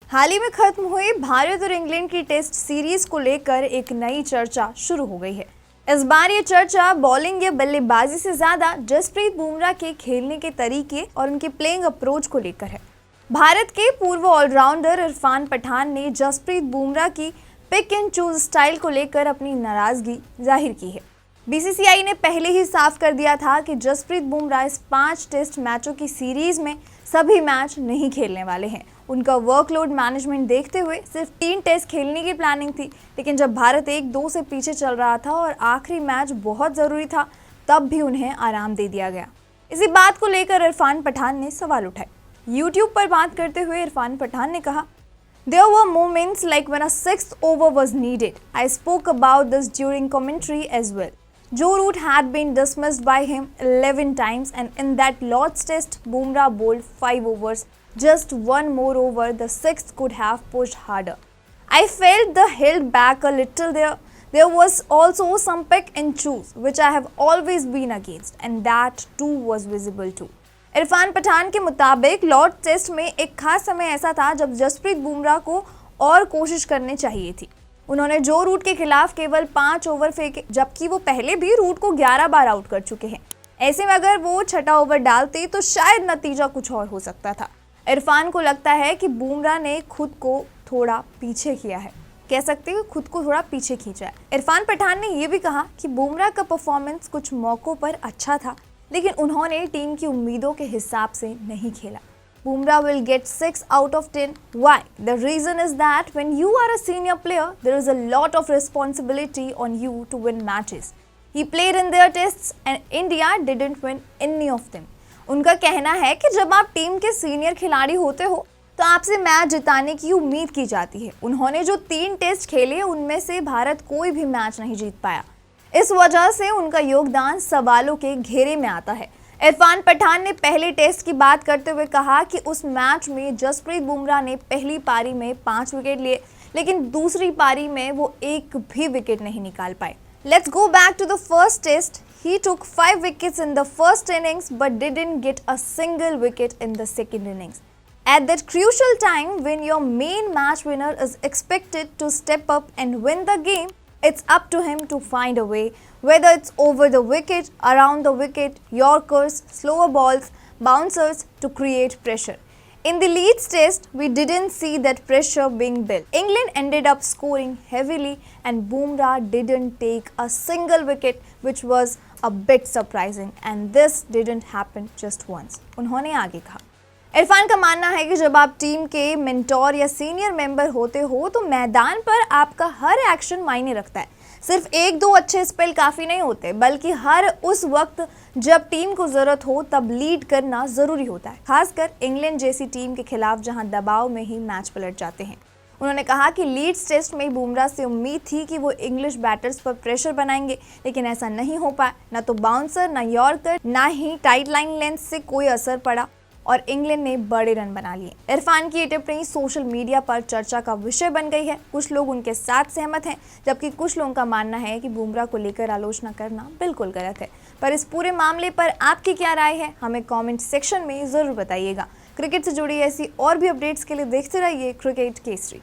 हाल ही में खत्म हुई भारत और इंग्लैंड की टेस्ट सीरीज को लेकर एक नई चर्चा शुरू हो गई है। इस बार ये चर्चा बॉलिंग या बल्लेबाजी से ज्यादा जसप्रीत बुमराह के खेलने के तरीके और उनके प्लेइंग अप्रोच को लेकर है। भारत के पूर्व ऑलराउंडर इरफान पठान ने जसप्रीत बुमराह की पिक एंड चूज स्टाइल को लेकर अपनी नाराजगी जाहिर की है। बीसीसीआई ने पहले ही साफ कर दिया था कि जसप्रीत बुमराह इस 5 टेस्ट मैचों की सीरीज में सभी मैच नहीं खेलने वाले हैं। उनका वर्कलोड मैनेजमेंट देखते हुए सिर्फ 3 टेस्ट खेलने की प्लानिंग थी, लेकिन जब भारत 1-2 से पीछे चल रहा था और आखिरी मैच बहुत ज़रूरी था, तब भी उन्हें आराम दे दिया गया। इसी बात को लेकर इरफान पठान ने सवाल उठाए। यूट्यूब पर बात करते हुए इरफान पठान ने कहा, There were moments like when a 6th over was needed. I spoke about this during commentary as well. Joe Root had been dismissed by him 11 times, and in that Lord's Test, Bumrah bowled 5 overs. Just one more over, the 6th could have pushed harder. I felt they held back a little there. There was also some pick and choose, which I have always been against, and that too was visible too. Irfan Pathan के मुताबिक Lord test में एक खास समय ऐसा था जब जसप्रीत बुमराह को और कोशिश करनी चाहिए थी। उन्होंने जो रूट के खिलाफ केवल 5 ओवर फेंके, जबकि वो पहले भी रूट को 11 बार आउट कर चुके हैं। ऐसे में अगर वो 6ठा ओवर डालते तो शायद नतीजा कुछ और हो सकता था। इरफान को लगता है कि बुमराह ने खुद को थोड़ा पीछे किया है, कह सकते हैं खुद को थोड़ा पीछे खींचा है। इरफान पठान ने यह भी कहा कि बुमराह का परफॉर्मेंस कुछ मौकों पर अच्छा था, लेकिन उन्होंने टीम की उम्मीदों के हिसाब से नहीं खेला। Bumrah will get 6 out of 10. Why? The reason is that when you are a senior player, there is a lot of responsibility on you to win matches. He played in their tests and India didn't win any of them. उनका कहना है कि जब आप team के senior खिलाड़ी होते हो तो आपसे मैच जिताने की उम्मीद की जाती है। उन्होंने जो 3 टेस्ट खेले उनमें से भारत कोई भी मैच नहीं जीत पाया। इस वजह से उनका योगदान सवालों के घेरे में आता है। इरफान पठान ने पहले टेस्ट की बात करते हुए कहा कि उस मैच में जसप्रीत बुमराह ने पहली पारी में 5 विकेट लिए, लेकिन दूसरी पारी में वो एक भी विकेट नहीं निकाल पाए। Let's go back to the first test. He took 5 wickets in the first innings but didn't get a single wicket in the second innings. At that crucial time when your main match winner is expected to step up and win the game, it's up to him to find a way, whether it's over the wicket, around the wicket, yorkers, slower balls, bouncers, to create pressure. In the Leeds Test, we didn't see that pressure being built. England ended up scoring heavily and Bumrah didn't take a single wicket, which was a bit surprising, and this didn't happen just once. उन्होंने आगे कहा, इरफान का मानना है कि जब आप team के मेंटोर या सीनियर मेंबर होते हो तो मैदान पर आपका हर एक्शन मायने रखता है। सिर्फ 1-2 अच्छे स्पेल काफ़ी नहीं होते, बल्कि हर उस वक्त जब टीम को ज़रूरत हो तब लीड करना ज़रूरी होता है, खासकर इंग्लैंड जैसी टीम के खिलाफ जहां दबाव में ही मैच पलट जाते हैं। उन्होंने कहा कि लीड्स टेस्ट में बुमराह से उम्मीद थी कि वो इंग्लिश बैटर्स पर प्रेशर बनाएंगे, लेकिन ऐसा नहीं हो पाया। न तो बाउंसर, न यॉर्कर, ना ही टाइट लाइन लेंथ से कोई असर पड़ा और इंग्लैंड ने बड़े रन बना लिए। इरफान की ये टिप्पणी सोशल मीडिया पर चर्चा का विषय बन गई है। कुछ लोग उनके साथ सहमत हैं, जबकि कुछ लोगों का मानना है कि बुमराह को लेकर आलोचना करना बिल्कुल गलत है। पर इस पूरे मामले पर आपकी क्या राय है, हमें कमेंट सेक्शन में ज़रूर बताइएगा। क्रिकेट से जुड़ी ऐसी और भी अपडेट्स के लिए देखते रहिए क्रिकेट केसरी।